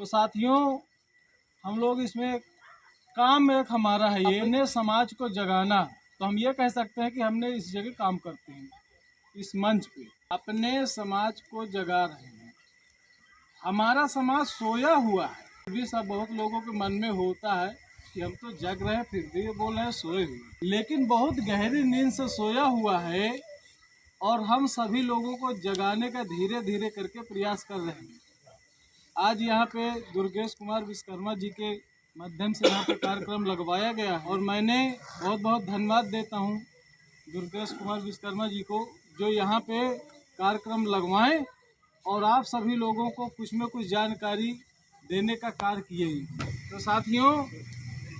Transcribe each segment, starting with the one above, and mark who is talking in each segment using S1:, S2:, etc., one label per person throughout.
S1: साथियों, हम लोग इसमें काम एक हमारा है ये अपने समाज को जगाना। तो हम ये कह सकते हैं कि हमने इस जगह काम करते हैं, इस मंच पे अपने समाज को जगा रहे हैं। हमारा समाज सोया हुआ है, फिर भी सब बहुत लोगों के मन में होता है कि हम तो जग रहे हैं, फिर भी ये बोल रहे हैं सोए हुए, लेकिन बहुत गहरी नींद से सोया हुआ है। और हम सभी लोगों को जगाने का धीरे धीरे करके प्रयास कर रहे हैं। आज यहाँ पे दुर्गेश कुमार विश्वकर्मा जी के माध्यम से यहाँ पे कार्यक्रम लगवाया गया है और मैंने बहुत बहुत धन्यवाद देता हूँ दुर्गेश कुमार विश्वकर्मा जी को, जो यहाँ पे कार्यक्रम लगवाएं और आप सभी लोगों को कुछ न कुछ जानकारी देने का कार्य किए। तो साथियों,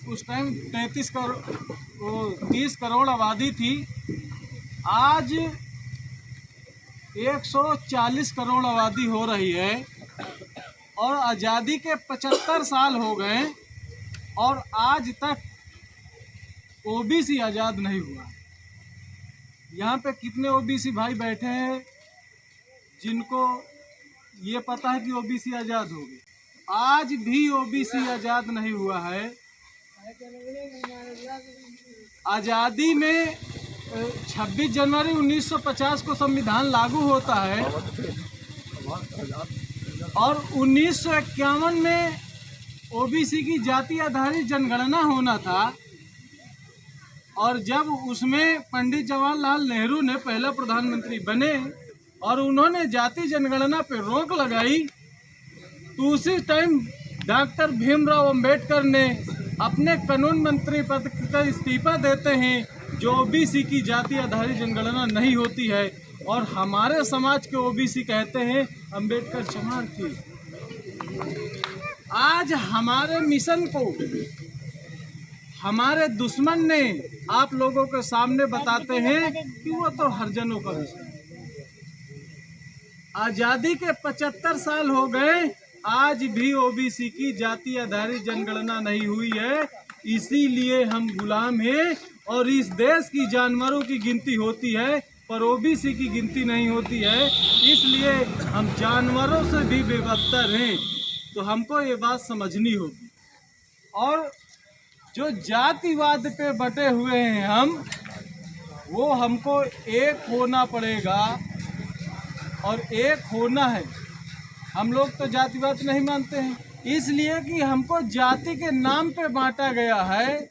S1: उस टाइम 30 करोड़ आबादी थी, आज 140 करोड़ आबादी हो रही है और आज़ादी के 75 साल हो गए और आज तक ओबीसी आज़ाद नहीं हुआ। यहाँ पे कितने ओबीसी भाई बैठे हैं जिनको ये पता है कि ओबीसी आज़ाद हो गए? आज भी ओबीसी आज़ाद नहीं हुआ है। आज़ादी में 26 जनवरी 1950 को संविधान लागू होता है और 1951 में ओबीसी की जाति आधारित जनगणना होना था। और जब उसमें पंडित जवाहरलाल नेहरू ने पहला प्रधानमंत्री बने और उन्होंने जाति जनगणना पर रोक लगाई, तो उसी टाइम डॉक्टर भीमराव अंबेडकर ने अपने कानून मंत्री पद का इस्तीफा देते हैं, जो ओबीसी की जाति आधारित जनगणना नहीं होती है। और हमारे समाज के ओबीसी कहते हैं अंबेडकर चमार थी। आज हमारे मिशन को हमारे दुश्मन ने आप लोगों के सामने बताते हैं कि वो तो हरिजनों का मिशन है। आज़ादी के 75 साल हो गए, आज भी ओबीसी की जाति आधारित जनगणना नहीं हुई है। इसीलिए हम गुलाम हैं और इस देश की जानवरों की गिनती होती है पर ओबीसी की गिनती नहीं होती है। इसलिए हम जानवरों से भी बेबदतर हैं। तो हमको ये बात समझनी होगी। और जो जातिवाद पे बटे हुए हैं हम, वो हमको एक होना पड़ेगा और एक होना है। हम लोग तो जातिवाद नहीं मानते हैं, इसलिए कि हमको जाति के नाम पे बांटा गया है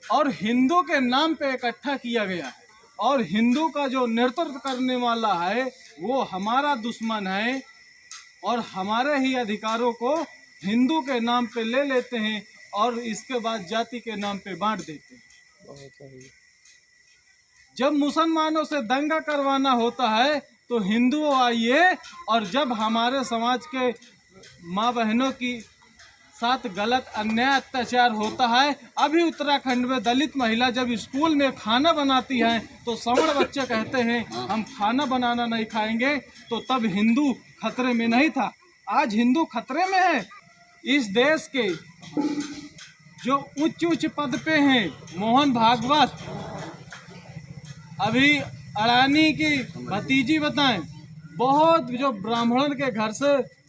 S1: और हिंदू के नाम पे इकट्ठा किया गया है। और हिंदू का जो नेतृत्व करने वाला है वो हमारा दुश्मन है और हमारे ही अधिकारों को हिंदू के नाम पे ले लेते हैं और इसके बाद जाति के नाम पे बांट देते हैं। जब मुसलमानों से दंगा करवाना होता है तो हिंदुओं आइए, और जब हमारे समाज के माँ बहनों की साथ गलत अन्याय अत्याचार होता है, अभी उत्तराखंड में दलित महिला जब स्कूल में खाना बनाती हैं तो सवर्ण बच्चे कहते हैं हम खाना बनाना नहीं खाएंगे, तो तब हिंदू खतरे में नहीं था। आज हिंदू खतरे में है। इस देश के जो उच्च उच्च पद पे हैं, मोहन भागवत, अभी अडानी की भतीजी बताएं, बहुत जो ब्राह्मण के घर से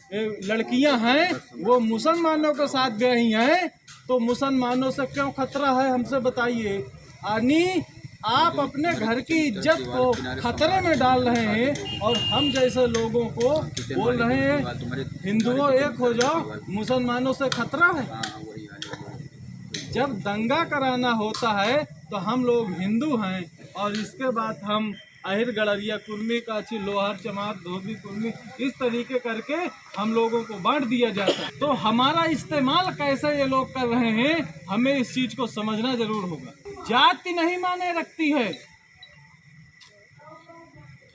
S1: लड़कियां हैं वो मुसलमानों के साथ ब्याही हैं। तो मुसलमानों से क्यों खतरा है, हमसे बताइए। यानी आप अपने घर की इज्जत को खतरे में डाल रहे हैं और हम जैसे लोगों को बोल रहे हैं हिंदुओं एक हो जाओ, मुसलमानों से खतरा है। जब दंगा कराना होता है तो हम लोग हिंदू हैं और इसके बाद हम अहिर, गड़रिया, कुर्मी, काची, लोहार, चमार, धोबी, कुर्मी, इस तरीके करके हम लोगों को बांट दिया जाता है। तो हमारा इस्तेमाल कैसे ये लोग कर रहे हैं, हमें इस चीज को समझना जरूर होगा। जाति नहीं माने रखती है,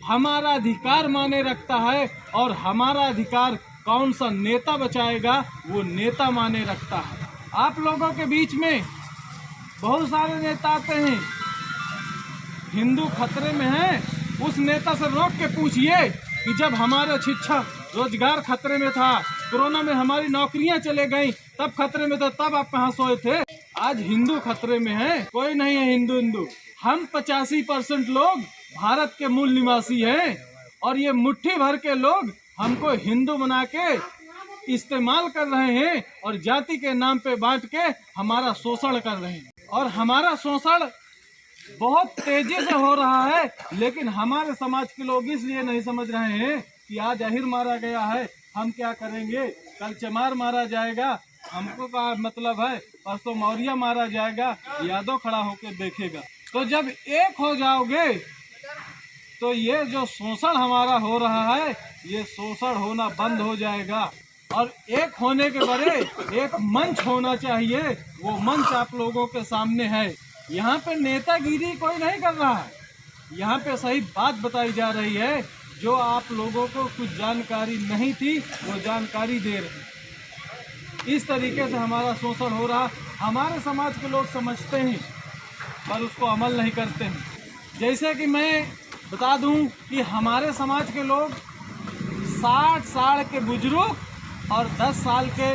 S1: हमारा अधिकार माने रखता है। और हमारा अधिकार कौन सा नेता बचाएगा, वो नेता माने रखता है। आप लोगों के बीच में बहुत सारे नेता आते हैं, हिंदू खतरे में है, उस नेता से रोक के पूछिए कि जब हमारा शिक्षा रोजगार खतरे में था, कोरोना में हमारी नौकरियां चले गई, तब खतरे में था, तब आप कहाँ सोए थे? आज हिंदू खतरे में है, कोई नहीं है हिंदू। हम 85% लोग भारत के मूल निवासी हैं और ये मुट्ठी भर के लोग हमको हिंदू बना के इस्तेमाल कर रहे हैं और जाति के नाम पे बांट के हमारा शोषण कर रहे हैं। और हमारा शोषण बहुत तेजी से हो रहा है, लेकिन हमारे समाज के लोग इसलिए नहीं समझ रहे हैं कि आज अहिर मारा गया है, हम क्या करेंगे, कल चमार मारा जाएगा, हमको का मतलब है परसों मौर्य मारा जाएगा, यादव खड़ा होकर देखेगा। तो जब एक हो जाओगे तो ये जो शोषण हमारा हो रहा है, ये शोषण होना बंद हो जाएगा। और एक होने के बड़े एक मंच होना चाहिए, वो मंच आप लोगों के सामने है। यहाँ पे नेतागिरी कोई नहीं कर रहा है, यहाँ पे सही बात बताई जा रही है। जो आप लोगों को कुछ जानकारी नहीं थी वो जानकारी दे रहे। इस तरीके से हमारा शोषण हो रहा, हमारे समाज के लोग समझते हैं पर उसको अमल नहीं करते हैं। जैसे कि मैं बता दूं कि हमारे समाज के लोग 60 साल के बुजुर्ग और 10 साल के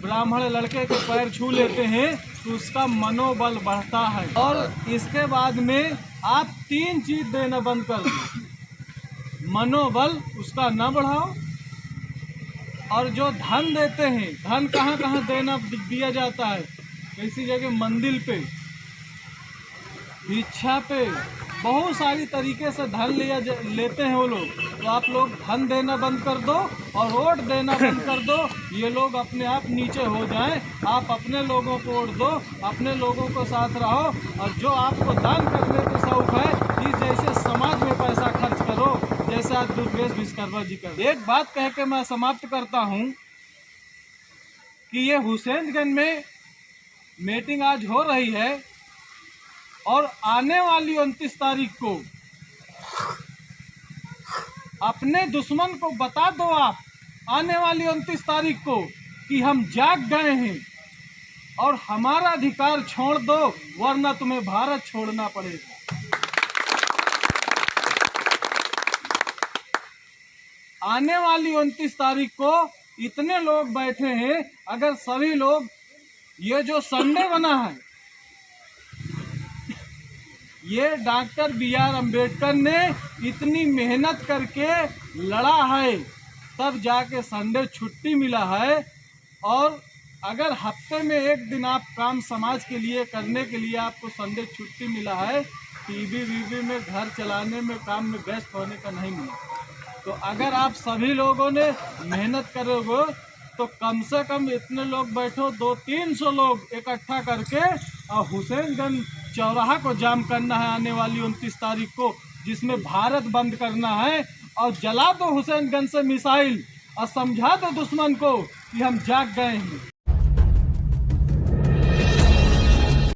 S1: ब्राह्मण लड़के के पैर छू लेते हैं तो उसका मनोबल बढ़ता है। और इसके बाद में आप 3 चीज देना बंद कर दो, मनोबल उसका न बढ़ाओ, और जो धन देते हैं, धन कहाँ कहाँ देना दिया जाता है, किसी जगह मंदिर पे, भिक्षा पे, बहुत सारी तरीके से धन लेते हैं वो लोग। तो आप लोग धन देना बंद कर दो और वोट देना बंद कर दो, ये लोग अपने आप नीचे हो जाएं। आप अपने लोगों को वोट दो, अपने लोगों को साथ रहो, और जो आपको दान करने का शौक है, इस जैसे समाज में पैसा खर्च करो, जैसे आज दुर्गेश विश्वकर्मा जी कर। एक बात कह के मैं समाप्त करता हूँ कि ये हुसैनगंज में मीटिंग आज हो रही है, और आने वाली 29 तारीख को अपने दुश्मन को बता दो आप, आने वाली 29 तारीख को, कि हम जाग गए हैं और हमारा अधिकार छोड़ दो, वरना तुम्हें भारत छोड़ना पड़ेगा। आने वाली 29 तारीख को इतने लोग बैठे हैं, अगर सभी लोग, ये जो संडे बना है, ये डॉक्टर B.R. अम्बेडकर ने इतनी मेहनत करके लड़ा है, तब जाके संडे छुट्टी मिला है। और अगर हफ्ते में एक दिन आप काम समाज के लिए करने के लिए आपको संडे छुट्टी मिला है, टीवी वीवी में घर चलाने में काम में व्यस्त होने का नहीं मिला। तो अगर आप सभी लोगों ने मेहनत करोगे तो कम से कम इतने लोग बैठो, 200-300 लोग इकट्ठा करके और हुसैनगंज चौराहा को जाम करना है आने वाली 29 तारीख को, जिसमें भारत बंद करना है। और जला दो हुसैनगंज से मिसाइल और समझा दो दुश्मन को कि हम जाग गए हैं।